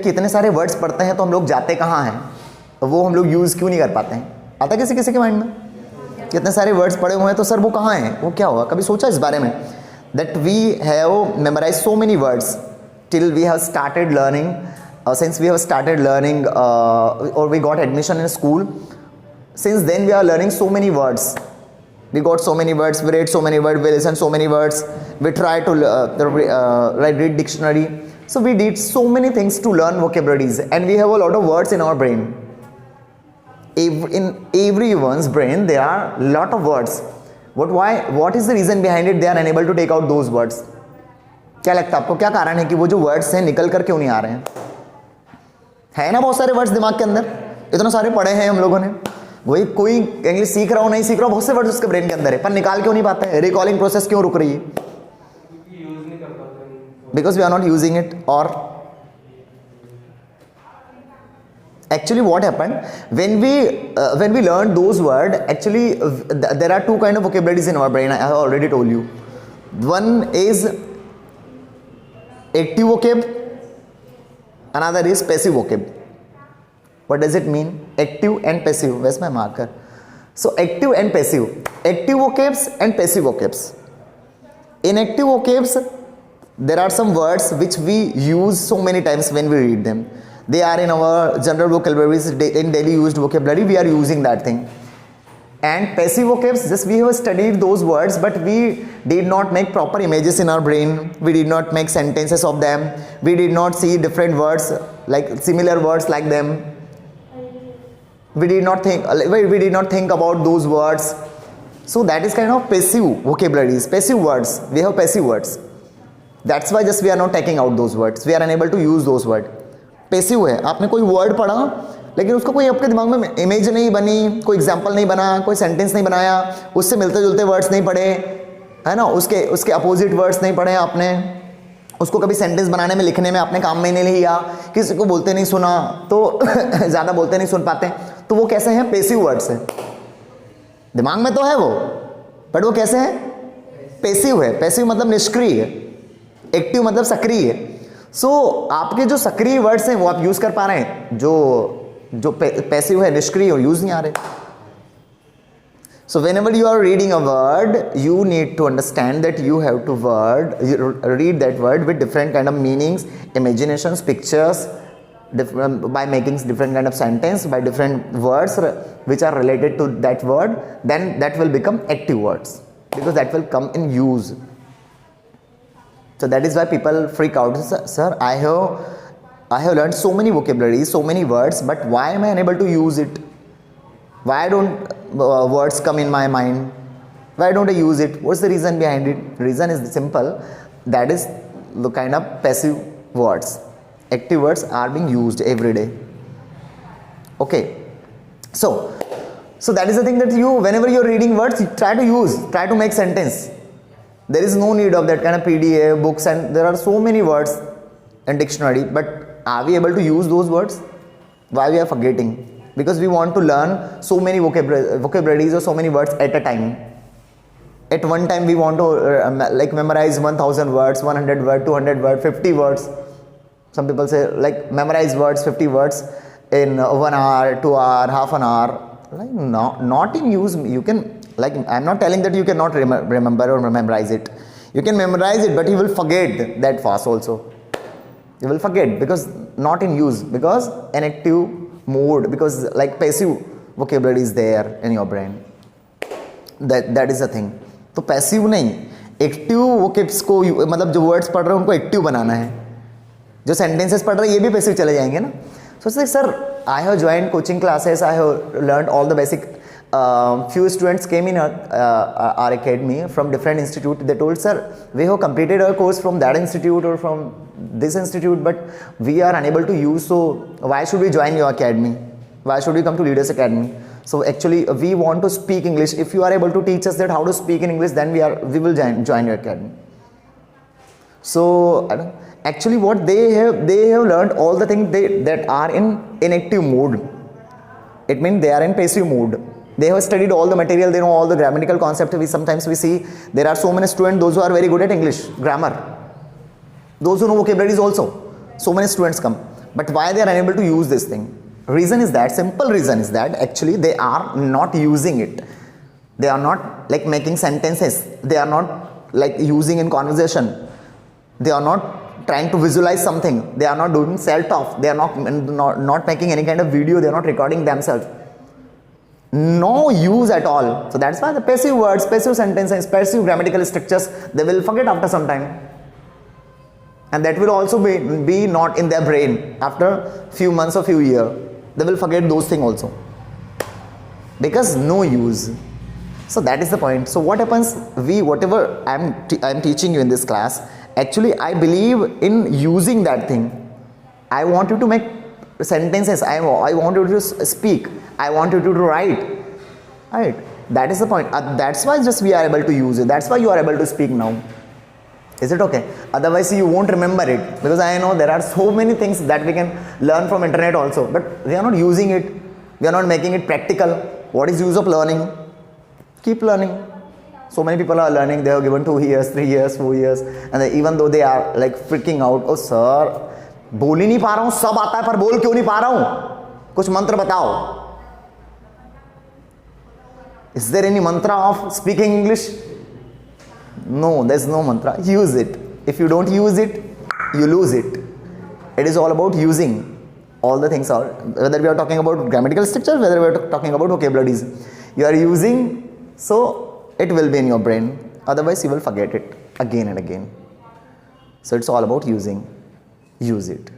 कि इतने सारे वर्ड्स पढ़ते हैं तो हम लोग जाते कहाँ हैं, वो हम लोग यूज़ क्यों नहीं कर पाते हैं? आता किसी किसी के माइंड में कि इतने सारे वर्ड्स पढ़े हुए हैं तो सर वो कहाँ हैं, वो क्या हुआ? कभी सोचा इस बारे में? That we have memorise so many words till we have started learning, since we have started learning or we got admission in school, since then we are learning so many words. We got so many words, we read so many words, we listen so many words, we try to read dictionary. So we did so many things to learn vocabularies, and we have a lot of words in our brain. In everyone's brain there are lot of words. What is the reason behind it? They are unable to take out those words. क्या लगता है आपको, क्या कारण है कि वो जो वर्ड्स हैं निकल कर क्यों नहीं आ रहे हैं? है ना बहुत सारे वर्ड्स दिमाग के अंदर, इतने सारे पढ़े हैं हम लोगों ने, वही कोई इंग्लिश सीख रहा हो नहीं सीख रहा हो, बहुत से वर्ड्स उसके ब्रेन के अंदर है, पर निकाल क्यों नहीं पाते हैं? रिकॉलिंग प्रोसेस क्यों रुक रही है? Because we are not using it. और actually what happened when we learn those words, actually there are two kind of vocabularies in our brain. I have already told you. One is active vocab, another is passive vocab. What does it mean? Active and passive. Where's my marker? So active and passive, active vocabs and passive vocabs. In active vocabs there are some words which we use so many times when we read them. They are in our general vocabularies, in daily used vocabulary, we are using that thing. And passive vocabs, just we have studied those words, but we did not make proper images in our brain, we did not make sentences of them, we did not see different words, like similar words like them. We did not think about those words. So that is kind of passive vocabularies, passive words. We have passive words. That's why just we are not taking out those words, we are unable to use those words. Passive है, आपने कोई word पढ़ा लेकिन उसका कोई आपके दिमाग में इमेज नहीं बनी, कोई एग्जांपल नहीं बना, कोई सेंटेंस नहीं बनाया, उससे मिलते जुलते वर्ड्स नहीं पढ़े, है ना, उसके अपोजिट वर्ड्स नहीं पढ़े आपने, उसको कभी सेंटेंस बनाने में लिखने में आपने काम में नहीं लिया, किसी को बोलते नहीं सुना तो ज़्यादा बोलते नहीं सुन पाते, तो वो कैसे हैं? पैसिव वर्ड्स है. दिमाग में तो है वो, बट वो कैसे है? पैसिव है. पैसिव मतलब निष्क्रिय है, एक्टिव मतलब सक्रिय है. सो आपके जो सक्रिय वर्ड्स हैं वो आप यूज कर पा रहे हैं, जो पैसिव है, निष्क्रिय और यूज नहीं आ रहे. So whenever you are reading a word, you need to understand that you have to read that word with different kind of meanings, imaginations, pictures, by making different kind of sentence, by different words which are related to that word, then that will become active words, because that will come in use. So that is why people freak out. Sir, I have learned so many vocabularies, so many words, but why am I unable to use it? Why don't words come in my mind? Why don't I use it? What's the reason behind it? The reason is simple. That is the kind of passive words. Active words are being used every day. Okay. So that is the thing, that whenever you're reading words, you try to make sentence. There is no need of that kind of PDF books, and there are so many words in dictionary, but are we able to use those words? Why we are forgetting? Because we want to learn so many vocabularies or so many words at a time. At one time we want to like memorize 1000 words, 100 words, 200 words, 50 words. Some people say like memorize words, 50 words in 1 hour, 2 hour, half an hour. Like not in use. You can, like, I'm not telling that you cannot remember or memorize it. You can memorize it, but you will forget that fast also. You will forget because not in use, because an active mode, because like passive vocabulary is there in your brain. That is the thing. तो passive नहीं, active vocabs को, मतलब जो words पढ़ रहे हैं उनको active बनाना है. जो सेंटेंसेस पढ़ रहे हैं ये भी पैसिव चले जाएंगे ना. So sir, I have joined coaching classes, I have learned all the basic. Few students came in our academy from different institute. They told, sir, we have completed our course from that institute or from this institute, but we are unable to use, so why should we join your academy? Why should we come to Leaders Academy? So actually we want to speak English. If you are able to teach us that how to speak in English, then we will join your academy. So actually what they have learned all the things that are in inactive mode. It means they are in passive mode. They have studied all the material, they know all the grammatical concepts. Sometimes we see there are so many students, those who are very good at English grammar, those who know vocabularies also, so many students come, But why they are unable to use this thing? Reason is that, simple reason is that actually they are not using it. They are not like making sentences. They are not like using in conversation. They are not trying to visualize something. They are not doing self-talk. They are not making any kind of video. They are not recording themselves. No use at all. So that's why the passive words, passive sentences, passive grammatical structures, they will forget after some time. And that will also be not in their brain after few months or few years. They will forget those things also. Because no use. So that is the point. So what happens, whatever I am teaching you in this class, actually I believe in using that thing. I want you to make sentences. I want you to speak. I want you to write. Right? That is the point. That's why just we are able to use it. That's why you are able to speak now. Is it okay? Otherwise you won't remember it, because I know there are so many things that we can learn from internet also, but we are not using it. We are not making it practical. What is use of learning? Keep learning. So many people are learning. They are given 2 years, 3 years, 4 years, and even though they are like freaking out, oh sir, बोल ही नहीं पा रहा हूँ, सब आता है पर बोल क्यों नहीं पा रहा हूँ, कुछ मंत्र बताओ. Is there any mantra of speaking English? No, there's no mantra. Use it. If you don't use it, you lose it. It is all about using. All the things are, whether we are talking about grammatical structure, whether we are talking about vocabularies, you are using, so it will be in your brain. Otherwise, you will forget it again and again. So it's all about using. Use it.